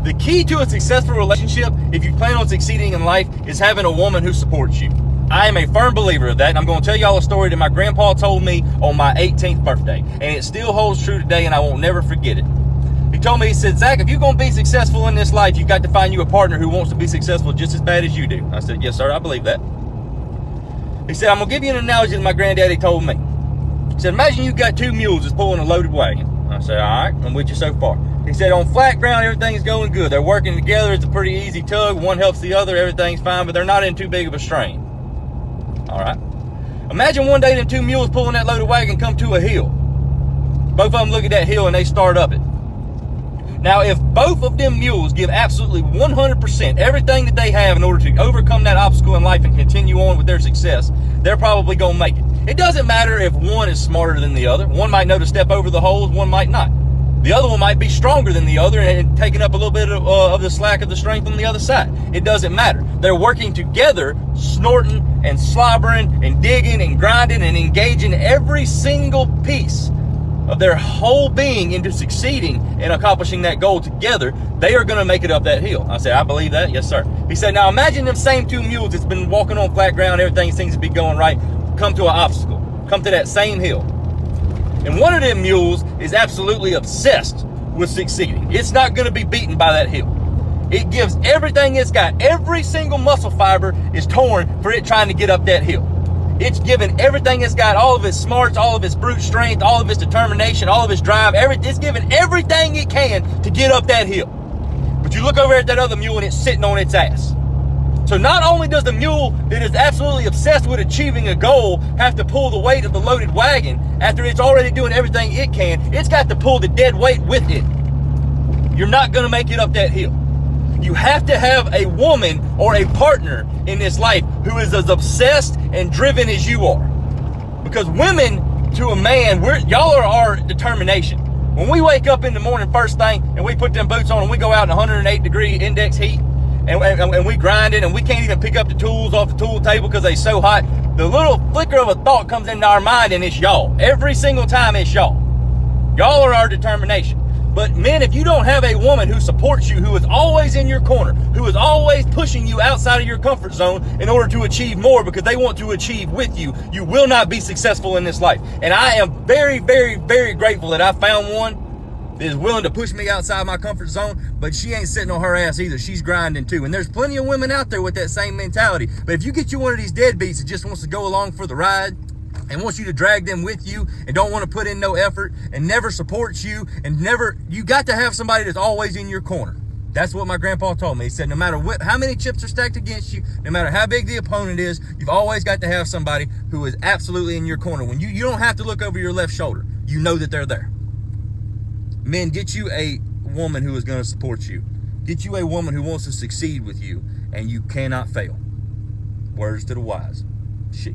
The key to a successful relationship, if you plan on succeeding in life, is having a woman who supports you. I am a firm believer of that, and I'm going to tell y'all a story that my grandpa told me on my 18th birthday, and it still holds true today, and I won't never forget it. He told me, he said, Zach, if you're going to be successful in this life, you've got to find you a partner who wants to be successful just as bad as you do. I said, yes, sir, I believe that. He said, I'm going to give you an analogy that my granddaddy told me. He said, imagine you've got two mules that's pulling a loaded wagon. I said, all right, I'm with you so far. He said, on flat ground, everything's going good. They're working together. It's a pretty easy tug. One helps the other. Everything's fine, but they're not in too big of a strain. All right. Imagine one day them two mules pulling that loaded wagon come to a hill. Both of them look at that hill and they start up it. Now, if both of them mules give absolutely 100% everything that they have in order to overcome that obstacle in life and continue on with their success, they're probably going to make it. It doesn't matter if one is smarter than the other. One might know to step over the holes, one might not. The other one might be stronger than the other and taking up a little bit of the slack of the strength on the other side. It doesn't matter. They're working together, snorting and slobbering and digging and grinding and engaging every single piece of their whole being into succeeding and accomplishing that goal together. They are going to make it up that hill. I said, I believe that. Yes, sir. He said, now imagine them same two mules that's been walking on flat ground. Everything seems to be going right. Come to an obstacle. Come to that same hill. And one of them mules is absolutely obsessed with succeeding. It's not going to be beaten by that hill. It gives everything it's got. Every single muscle fiber is torn for it trying to get up that hill. It's giving everything it's got, all of its smarts, all of its brute strength, all of its determination, all of its drive. It's giving everything it can to get up that hill. But you look over at that other mule and it's sitting on its ass. So not only does the mule that is absolutely obsessed with achieving a goal have to pull the weight of the loaded wagon after it's already doing everything it can, it's got to pull the dead weight with it. You're not going to make it up that hill. You have to have a woman or a partner in this life who is as obsessed and driven as you are. Because women, to a man, y'all are our determination. When we wake up in the morning first thing and we put them boots on and we go out in 108-degree index heat and we grind it and we can't even pick up the tools off the tool table because they're so hot, the little flicker of a thought comes into our mind and it's y'all. Every single time it's y'all. Y'all are our determination. But men, if you don't have a woman who supports you, who is always in your corner, who is always pushing you outside of your comfort zone in order to achieve more because they want to achieve with you, you will not be successful in this life. And I am very, very, very grateful that I found one that is willing to push me outside my comfort zone, but she ain't sitting on her ass either. She's grinding too. And there's plenty of women out there with that same mentality. But if you get you one of these deadbeats that just wants to go along for the ride, and wants you to drag them with you and don't want to put in no effort and never supports you and you got to have somebody that's always in your corner. That's what my grandpa told me. He said, no matter how many chips are stacked against you, no matter how big the opponent is, you've always got to have somebody who is absolutely in your corner. When you don't have to look over your left shoulder. You know that they're there. Men, get you a woman who is going to support you. Get you a woman who wants to succeed with you, and you cannot fail. Words to the wise. Shit.